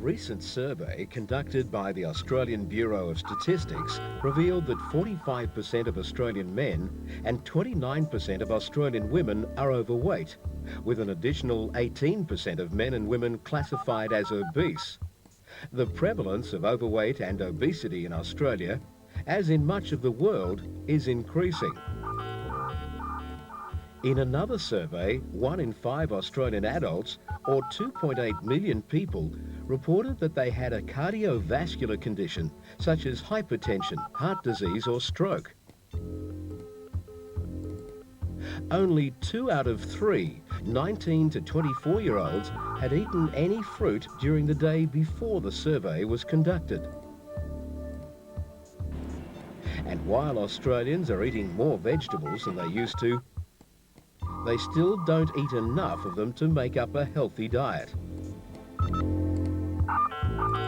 recent survey conducted by the Australian Bureau of Statistics revealed that 45% of Australian men and 29% of Australian women are overweight, with an additional 18% of men and women classified as obese. The prevalence of overweight and obesity in Australia, as in much of the world, is increasing. In another survey, 1 in 5 Australian adults, or 2.8 million people, reported that they had a cardiovascular condition such as hypertension, heart disease or stroke. Only 2 out of 3 19 to 24-year-olds had eaten any fruit during the day before the survey was conducted. And while Australians are eating more vegetables than they used to, they still don't eat enough of them to make up a healthy diet.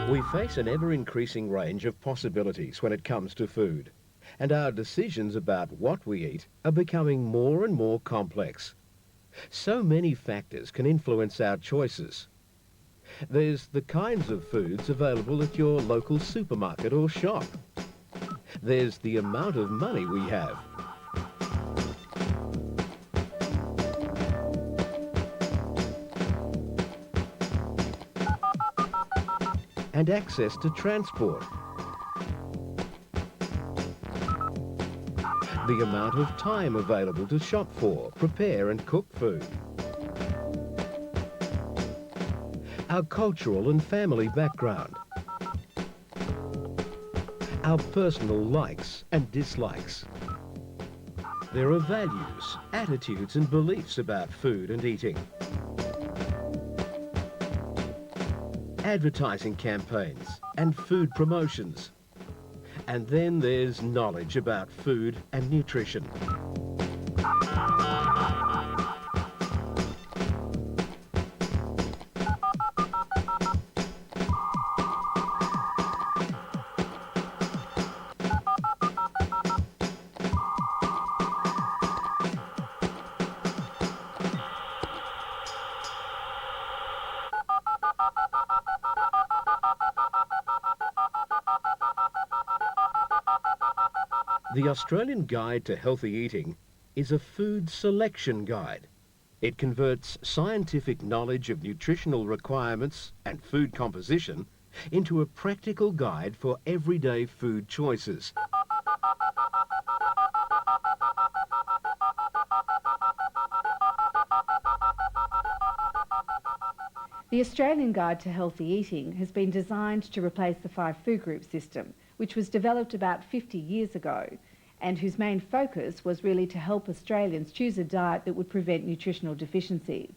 We face an ever-increasing range of possibilities when it comes to food, and our decisions about what we eat are becoming more and more complex. So many factors can influence our choices. There's the kinds of foods available at your local supermarket or shop. There's the amount of money we have. And access to transport. The amount of time available to shop for, prepare and cook food. Our cultural and family background. Our personal likes and dislikes. There are values, attitudes and beliefs about food and eating. Advertising campaigns and food promotions. And then there's knowledge about food and nutrition. The Australian Guide to Healthy Eating is a food selection guide. It converts scientific knowledge of nutritional requirements and food composition into a practical guide for everyday food choices. The Australian Guide to Healthy Eating has been designed to replace the 5 food group system, which was developed about 50 years ago, and whose main focus was really to help Australians choose a diet that would prevent nutritional deficiencies.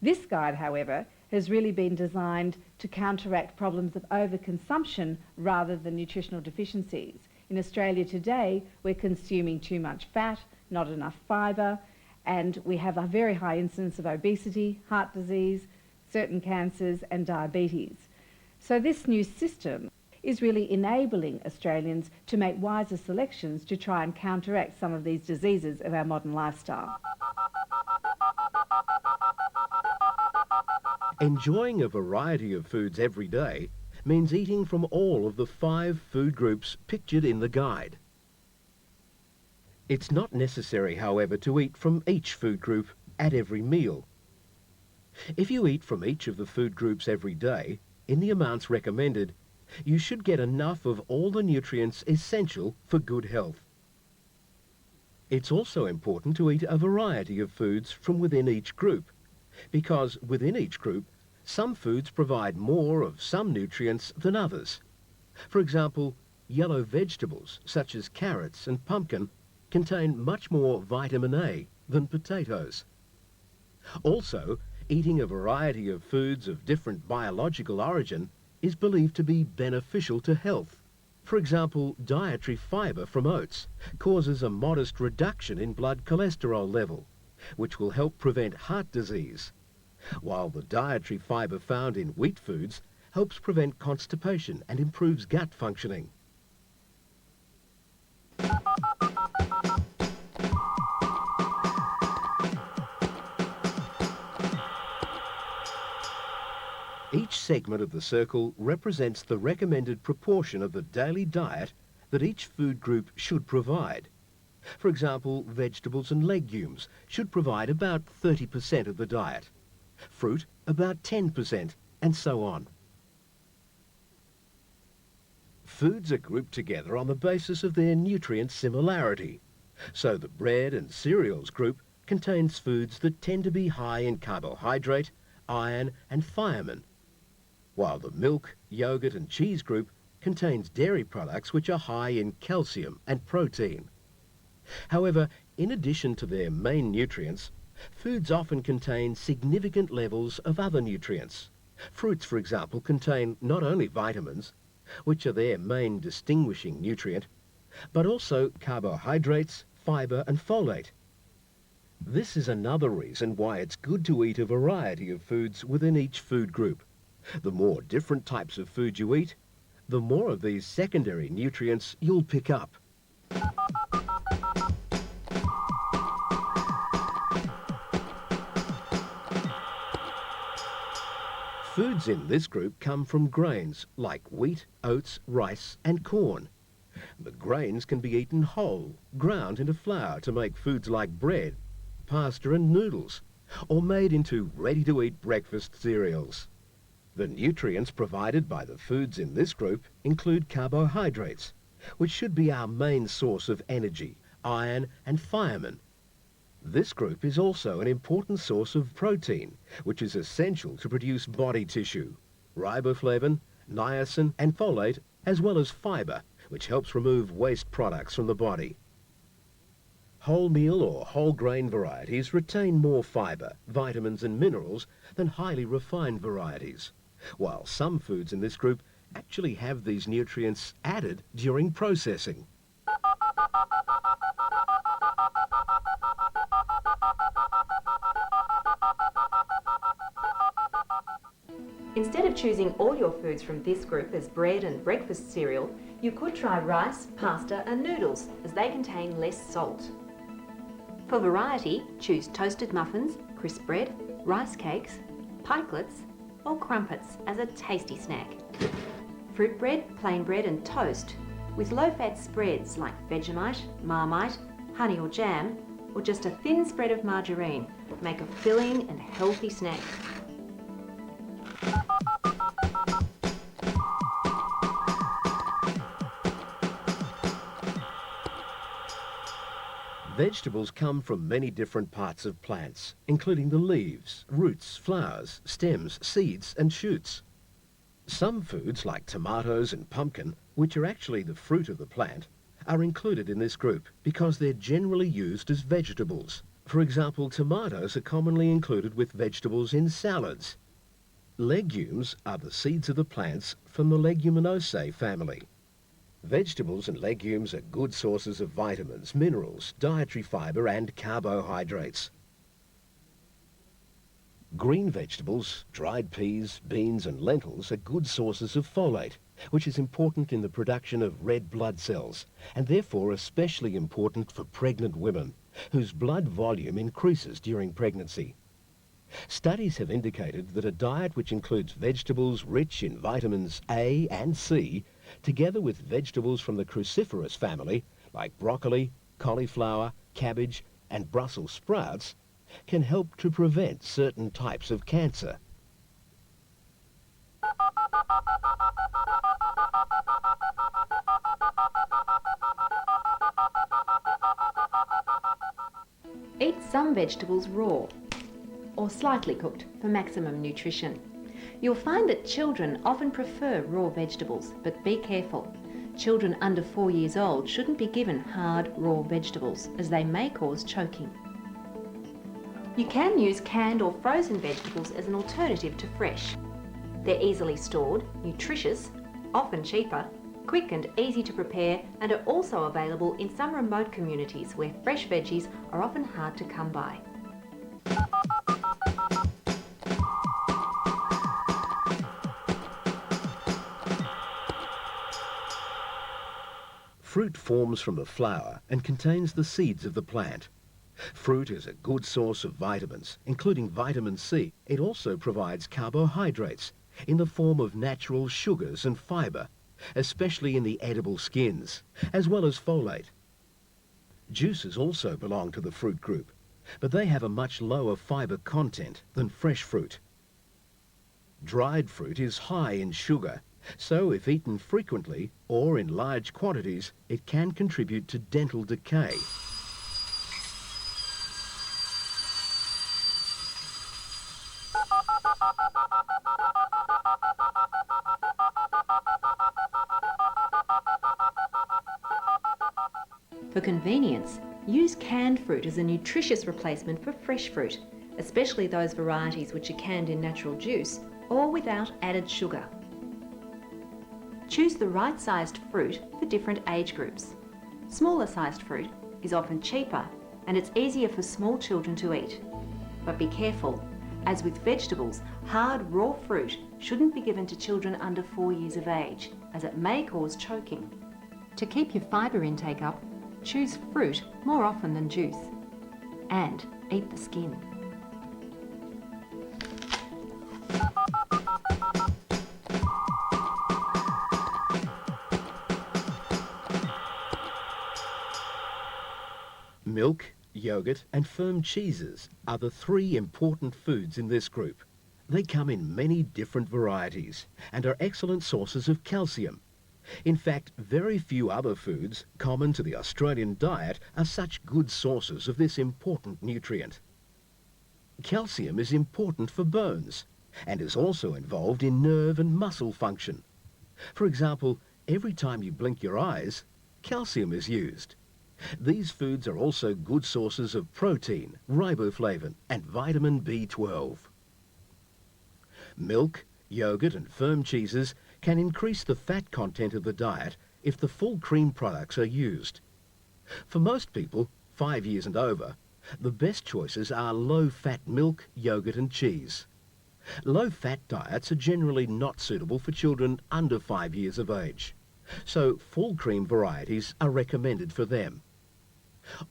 This guide, however, has really been designed to counteract problems of overconsumption rather than nutritional deficiencies. In Australia today, we're consuming too much fat, not enough fibre, and we have a very high incidence of obesity, heart disease, certain cancers and diabetes. So this new system is really enabling Australians to make wiser selections to try and counteract some of these diseases of our modern lifestyle. Enjoying a variety of foods every day means eating from all of the 5 food groups pictured in the guide. It's not necessary, however, to eat from each food group at every meal. If you eat from each of the food groups every day, in the amounts recommended, you should get enough of all the nutrients essential for good health. It's also important to eat a variety of foods from within each group, because within each group, some foods provide more of some nutrients than others. For example, yellow vegetables such as carrots and pumpkin contain much more vitamin A than potatoes. Also, eating a variety of foods of different biological origin is believed to be beneficial to health. For example, dietary fibre from oats causes a modest reduction in blood cholesterol level, which will help prevent heart disease, while the dietary fibre found in wheat foods helps prevent constipation and improves gut functioning. Each segment of the circle represents the recommended proportion of the daily diet that each food group should provide. For example, vegetables and legumes should provide about 30% of the diet, fruit about 10%, and so on. Foods are grouped together on the basis of their nutrient similarity. So the bread and cereals group contains foods that tend to be high in carbohydrate, iron and thiamine, while the milk, yogurt and cheese group contains dairy products which are high in calcium and protein. However, in addition to their main nutrients, foods often contain significant levels of other nutrients. Fruits, for example, contain not only vitamins, which are their main distinguishing nutrient, but also carbohydrates, fibre and folate. This is another reason why it's good to eat a variety of foods within each food group. The more different types of food you eat, the more of these secondary nutrients you'll pick up. Foods in this group come from grains like wheat, oats, rice and corn. The grains can be eaten whole, ground into flour to make foods like bread, pasta and noodles, or made into ready-to-eat breakfast cereals. The nutrients provided by the foods in this group include carbohydrates, which should be our main source of energy, iron and thiamine. This group is also an important source of protein, which is essential to produce body tissue, riboflavin, niacin and folate, as well as fibre, which helps remove waste products from the body. Wholemeal or whole grain varieties retain more fibre, vitamins and minerals than highly refined varieties, while some foods in this group actually have these nutrients added during processing. Instead of choosing all your foods from this group as bread and breakfast cereal, you could try rice, pasta and noodles, as they contain less salt. For variety, choose toasted muffins, crisp bread, rice cakes, pikelets or crumpets as a tasty snack. Fruit bread, plain bread and toast with low-fat spreads like Vegemite, Marmite, honey or jam, or just a thin spread of margarine make a filling and healthy snack. Vegetables come from many different parts of plants, including the leaves, roots, flowers, stems, seeds and shoots. Some foods like tomatoes and pumpkin, which are actually the fruit of the plant, are included in this group because they're generally used as vegetables. For example, tomatoes are commonly included with vegetables in salads. Legumes are the seeds of the plants from the Leguminosae family. Vegetables and legumes are good sources of vitamins, minerals, dietary fibre and carbohydrates. Green vegetables, dried peas, beans and lentils are good sources of folate, which is important in the production of red blood cells and therefore especially important for pregnant women, whose blood volume increases during pregnancy. Studies have indicated that a diet which includes vegetables rich in vitamins A and C, together with vegetables from the cruciferous family, like broccoli, cauliflower, cabbage and Brussels sprouts, can help to prevent certain types of cancer. Eat some vegetables raw or slightly cooked for maximum nutrition. You'll find that children often prefer raw vegetables, but be careful. Children under 4 years old shouldn't be given hard, raw vegetables, as they may cause choking. You can use canned or frozen vegetables as an alternative to fresh. They're easily stored, nutritious, often cheaper, quick and easy to prepare, and are also available in some remote communities where fresh veggies are often hard to come by. Fruit forms from the flower and contains the seeds of the plant. Fruit is a good source of vitamins, including vitamin C. It also provides carbohydrates, in the form of natural sugars and fibre, especially in the edible skins, as well as folate. Juices also belong to the fruit group, but they have a much lower fibre content than fresh fruit. Dried fruit is high in sugar, so if eaten frequently or in large quantities, it can contribute to dental decay. For convenience, use canned fruit as a nutritious replacement for fresh fruit, especially those varieties which are canned in natural juice or without added sugar. Choose the right-sized fruit for different age groups. Smaller sized fruit is often cheaper and it's easier for small children to eat. But be careful, as with vegetables, hard raw fruit shouldn't be given to children under 4 years of age, as it may cause choking. To keep your fibre intake up, choose fruit more often than juice, and eat the skin. Milk, yogurt and firm cheeses are the 3 important foods in this group. They come in many different varieties and are excellent sources of calcium. In fact, very few other foods common to the Australian diet are such good sources of this important nutrient. Calcium is important for bones and is also involved in nerve and muscle function. For example, every time you blink your eyes, calcium is used. These foods are also good sources of protein, riboflavin and vitamin B12. Milk, yogurt and firm cheeses can increase the fat content of the diet if the full cream products are used. For most people, 5 years and over, the best choices are low-fat milk, yogurt and cheese. Low-fat diets are generally not suitable for children under 5 years of age, so full cream varieties are recommended for them.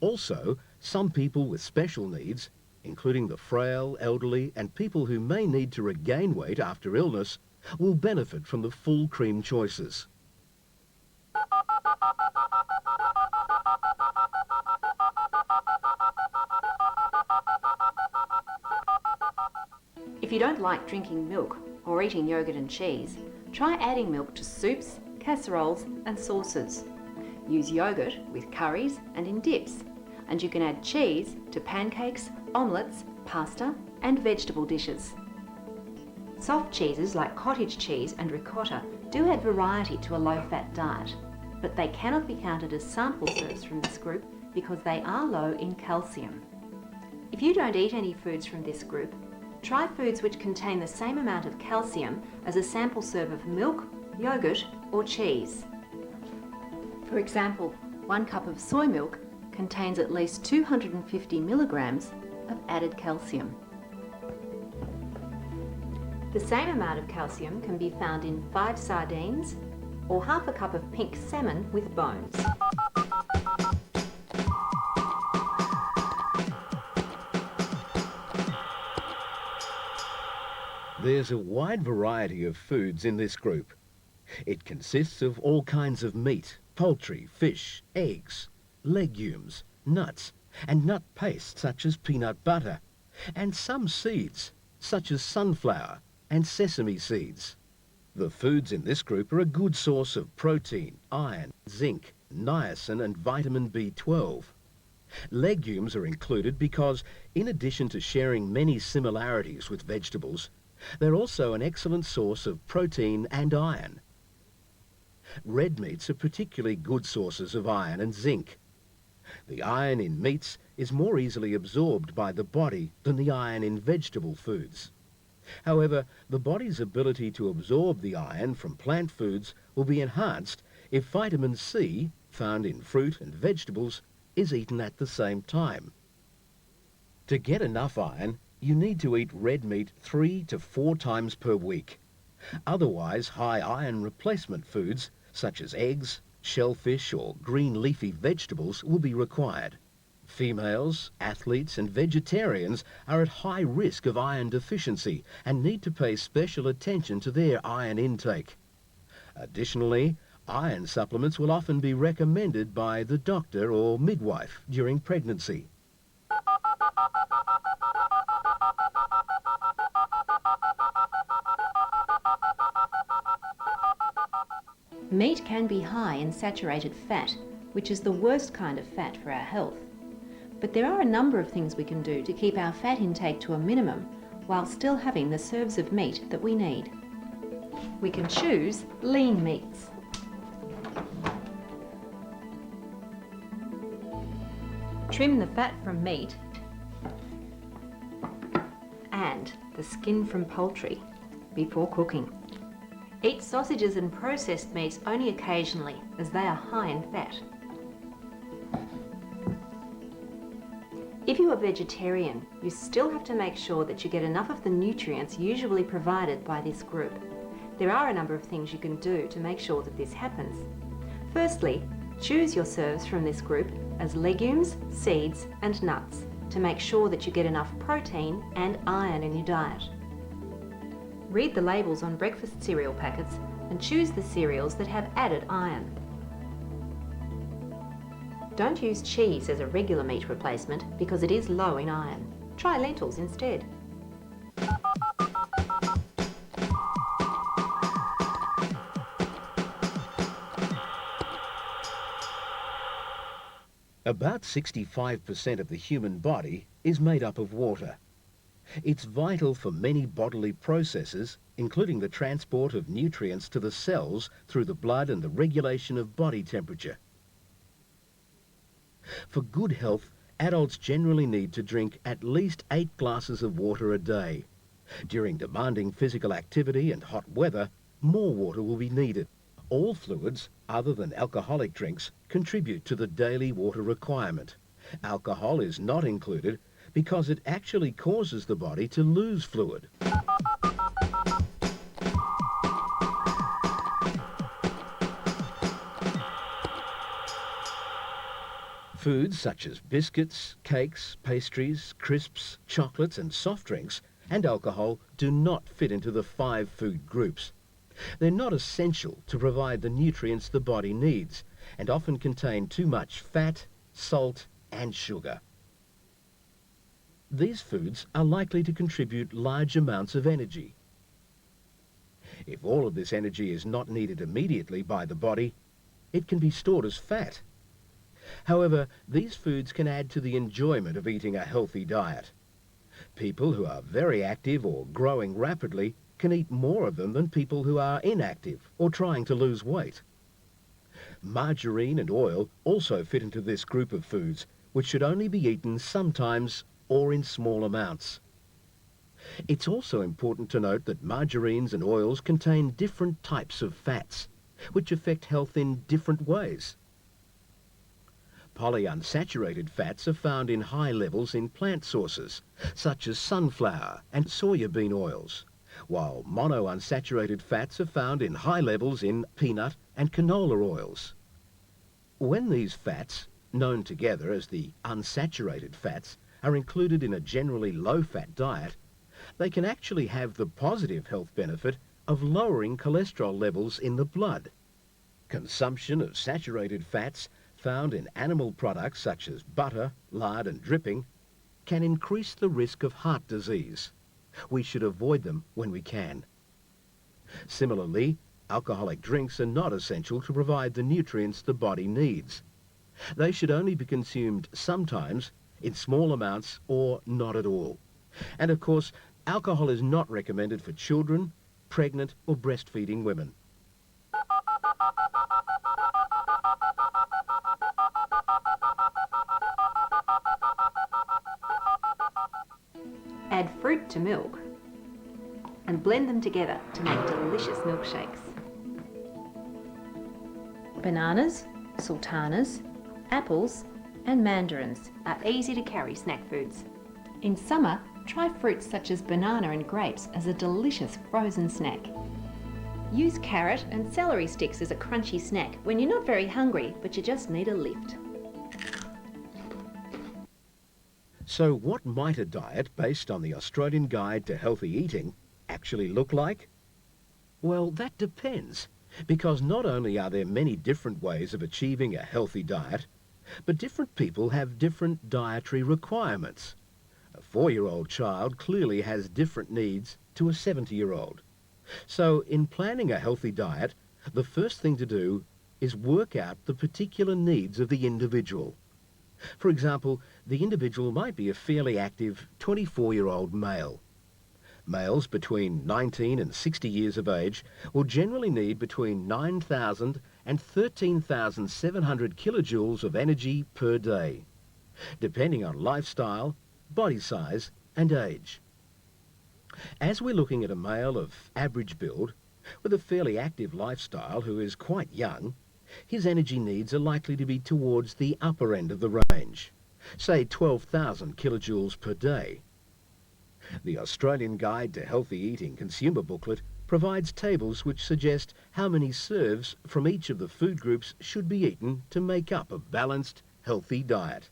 Also, some people with special needs, including the frail, elderly and people who may need to regain weight after illness, will benefit from the full cream choices. If you don't like drinking milk or eating yogurt and cheese, try adding milk to soups, casseroles and sauces. Use yogurt with curries and in dips, and you can add cheese to pancakes, omelettes, pasta and vegetable dishes. Soft cheeses like cottage cheese and ricotta do add variety to a low-fat diet, but they cannot be counted as sample serves from this group because they are low in calcium. If you don't eat any foods from this group, try foods which contain the same amount of calcium as a sample serve of milk, yogurt or cheese. For example, 1 cup of soy milk contains at least 250 milligrams of added calcium. The same amount of calcium can be found in 5 sardines or half a cup of pink salmon with bones. There's a wide variety of foods in this group. It consists of all kinds of meat, poultry, fish, eggs, legumes, nuts, and nut paste such as peanut butter, and some seeds such as sunflower and sesame seeds. The foods in this group are a good source of protein, iron, zinc, niacin and vitamin B12. Legumes are included because, in addition to sharing many similarities with vegetables, they're also an excellent source of protein and iron. Red meats are particularly good sources of iron and zinc. The iron in meats is more easily absorbed by the body than the iron in vegetable foods. However, the body's ability to absorb the iron from plant foods will be enhanced if vitamin C, found in fruit and vegetables, is eaten at the same time. To get enough iron, you need to eat red meat 3 to 4 times per week. Otherwise, high iron replacement foods, such as eggs, shellfish or green leafy vegetables, will be required. Females, athletes and vegetarians are at high risk of iron deficiency and need to pay special attention to their iron intake. Additionally, iron supplements will often be recommended by the doctor or midwife during pregnancy. Meat can be high in saturated fat, which is the worst kind of fat for our health. But there are a number of things we can do to keep our fat intake to a minimum while still having the serves of meat that we need. We can choose lean meats. Trim the fat from meat and the skin from poultry before cooking. Eat sausages and processed meats only occasionally, as they are high in fat. If you are vegetarian, you still have to make sure that you get enough of the nutrients usually provided by this group. There are a number of things you can do to make sure that this happens. Firstly, choose your serves from this group as legumes, seeds and nuts to make sure that you get enough protein and iron in your diet. Read the labels on breakfast cereal packets and choose the cereals that have added iron. Don't use cheese as a regular meat replacement because it is low in iron. Try lentils instead. About 65% of the human body is made up of water. It's vital for many bodily processes, including the transport of nutrients to the cells through the blood and the regulation of body temperature. For good health, adults generally need to drink at least 8 glasses of water a day. During demanding physical activity and hot weather, more water will be needed. All fluids, other than alcoholic drinks, contribute to the daily water requirement. Alcohol is not included because it actually causes the body to lose fluid. Foods such as biscuits, cakes, pastries, crisps, chocolates and soft drinks and alcohol do not fit into the 5 food groups. They're not essential to provide the nutrients the body needs and often contain too much fat, salt and sugar. These foods are likely to contribute large amounts of energy. If all of this energy is not needed immediately by the body, it can be stored as fat. However, these foods can add to the enjoyment of eating a healthy diet. People who are very active or growing rapidly can eat more of them than people who are inactive or trying to lose weight. Margarine and oil also fit into this group of foods, which should only be eaten sometimes or in small amounts. It's also important to note that margarines and oils contain different types of fats, which affect health in different ways. Polyunsaturated fats are found in high levels in plant sources, such as sunflower and soybean oils, while monounsaturated fats are found in high levels in peanut and canola oils. When these fats, known together as the unsaturated fats, are included in a generally low-fat diet, they can actually have the positive health benefit of lowering cholesterol levels in the blood. Consumption of saturated fats found in animal products such as butter, lard and dripping can increase the risk of heart disease. We should avoid them when we can. Similarly, alcoholic drinks are not essential to provide the nutrients the body needs. They should only be consumed sometimes, in small amounts or not at all. And of course, alcohol is not recommended for children, pregnant or breastfeeding women. Add fruit to milk and blend them together to make delicious milkshakes. Bananas, sultanas, apples and mandarins are easy to carry snack foods. In summer, try fruits such as banana and grapes as a delicious frozen snack. Use carrot and celery sticks as a crunchy snack when you're not very hungry but you just need a lift. So what might a diet based on the Australian Guide to Healthy Eating actually look like? Well, that depends, because not only are there many different ways of achieving a healthy diet, but different people have different dietary requirements. A 4-year-old child clearly has different needs to a 70-year-old. So in planning a healthy diet, the first thing to do is work out the particular needs of the individual. For example, the individual might be a fairly active 24-year-old male. Males between 19 and 60 years of age will generally need between 9,000 and 13,700 kilojoules of energy per day, depending on lifestyle, body size and age. As we're looking at a male of average build, with a fairly active lifestyle who is quite young, his energy needs are likely to be towards the upper end of the range, say 12,000 kilojoules per day. The Australian Guide to Healthy Eating consumer booklet provides tables which suggest how many serves from each of the food groups should be eaten to make up a balanced, healthy diet.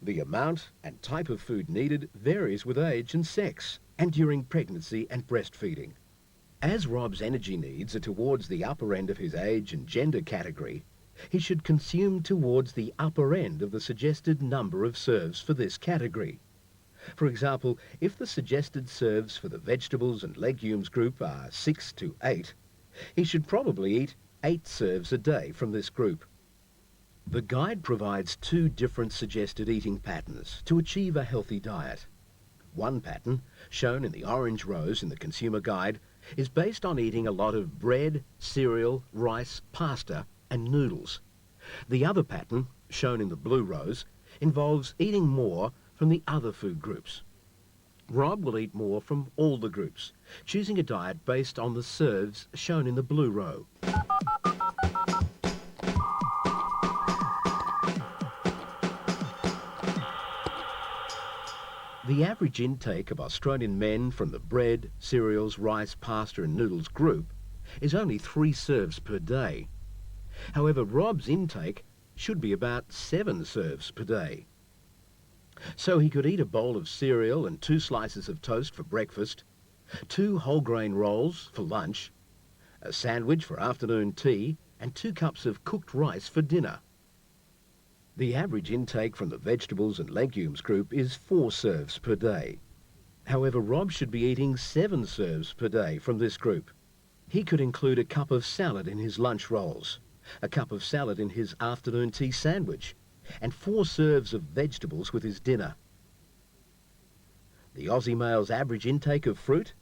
The amount and type of food needed varies with age and sex, and during pregnancy and breastfeeding. As Rob's energy needs are towards the upper end of his age and gender category, he should consume towards the upper end of the suggested number of serves for this category. For example, if the suggested serves for the vegetables and legumes group are 6 to 8, he should probably eat 8 serves a day from this group. The guide provides 2 different suggested eating patterns to achieve a healthy diet. One pattern, shown in the orange rows in the consumer guide, is based on eating a lot of bread, cereal, rice, pasta and noodles. The other pattern, shown in the blue rows, involves eating more from the other food groups. Rob will eat more from all the groups, choosing a diet based on the serves shown in the blue row. The average intake of Australian men from the bread, cereals, rice, pasta and noodles group is only 3 serves per day. However, Rob's intake should be about 7 serves per day. So he could eat a bowl of cereal and 2 slices of toast for breakfast, 2 whole grain rolls for lunch, a sandwich for afternoon tea and 2 cups of cooked rice for dinner. The average intake from the vegetables and legumes group is 4 serves per day. However, Rob should be eating 7 serves per day from this group. He could include a cup of salad in his lunch rolls, a cup of salad in his afternoon tea sandwich, and 4 serves of vegetables with his dinner. The Aussie male's average intake of fruit?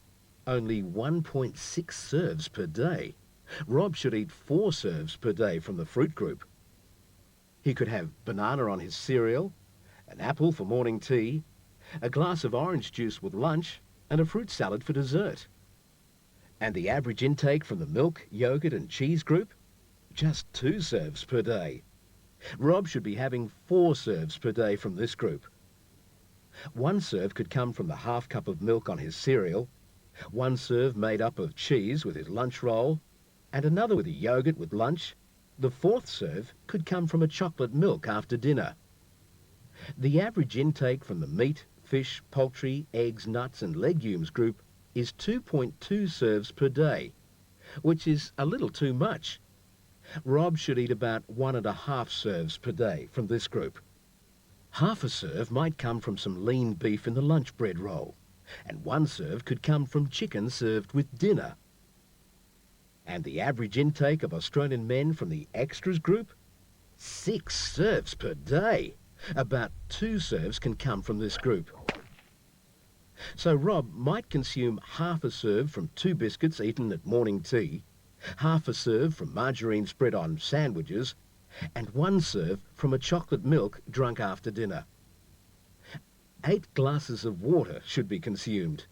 Only 1.6 serves per day. Rob should eat 4 serves per day from the fruit group. He could have banana on his cereal, an apple for morning tea, a glass of orange juice with lunch, and a fruit salad for dessert. And the average intake from the milk, yogurt and cheese group? Just 2 serves per day. Rob should be having 4 serves per day from this group. 1 serve could come from the half cup of milk on his cereal, 1 serve made up of cheese with his lunch roll, and another with a yogurt with lunch. The 4th serve could come from a chocolate milk after dinner. The average intake from the meat, fish, poultry, eggs, nuts and legumes group is 2.2 serves per day, which is a little too much. Rob should eat about 1.5 serves per day from this group. Half a serve might come from some lean beef in the lunch bread roll, and 1 serve could come from chicken served with dinner. And the average intake of Australian men from the extras group? 6 serves per day. About 2 serves can come from this group. So Rob might consume half a serve from 2 biscuits eaten at morning tea, half a serve from margarine spread on sandwiches, and 1 serve from a chocolate milk drunk after dinner. 8 glasses of water should be consumed.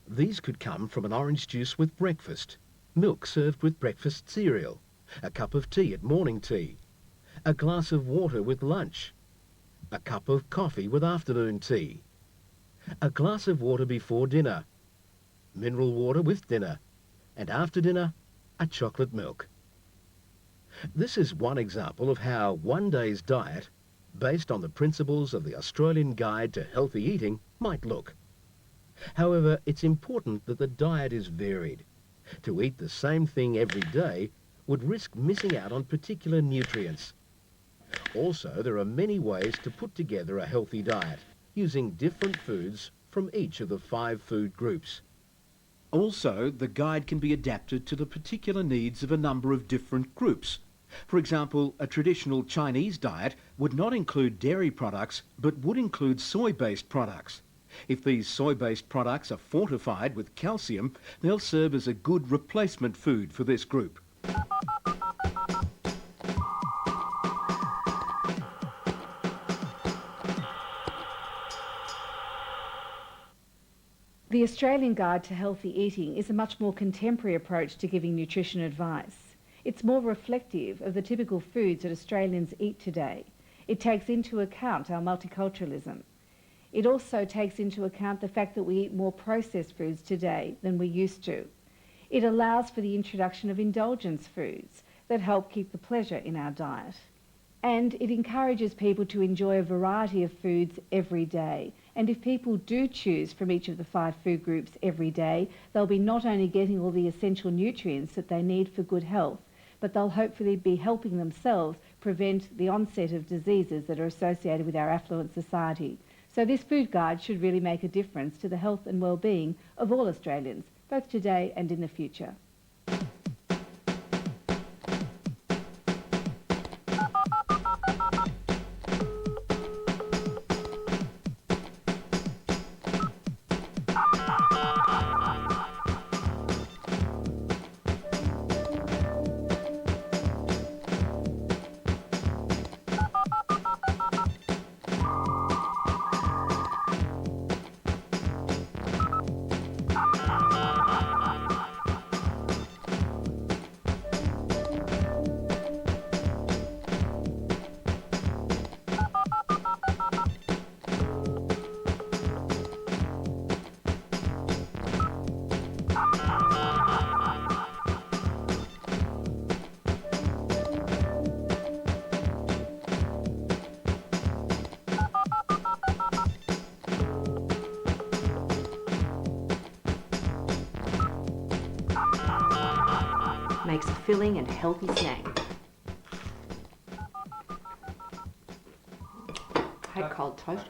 These could come from an orange juice with breakfast, milk served with breakfast cereal, a cup of tea at morning tea, a glass of water with lunch, a cup of coffee with afternoon tea, a glass of water before dinner, mineral water with dinner, and after dinner, a chocolate milk. This is one example of how one day's diet based on the principles of the Australian Guide to Healthy Eating, might look. However, it's important that the diet is varied. To eat the same thing every day would risk missing out on particular nutrients. Also, there are many ways to put together a healthy diet, using different foods from each of the 5 food groups. Also, the guide can be adapted to the particular needs of a number of different groups. For example, a traditional Chinese diet would not include dairy products, but would include soy-based products. If these soy-based products are fortified with calcium, they'll serve as a good replacement food for this group. The Australian Guide to Healthy Eating is a much more contemporary approach to giving nutrition advice. It's more reflective of the typical foods that Australians eat today. It takes into account our multiculturalism. It also takes into account the fact that we eat more processed foods today than we used to. It allows for the introduction of indulgence foods that help keep the pleasure in our diet. And it encourages people to enjoy a variety of foods every day. And if people do choose from each of the 5 food groups every day, they'll be not only getting all the essential nutrients that they need for good health, but they'll hopefully be helping themselves prevent the onset of diseases that are associated with our affluent society. So this food guide should really make a difference to the health and well-being of all Australians, both today and in the future. Makes a filling and healthy snack. Hate cold toast.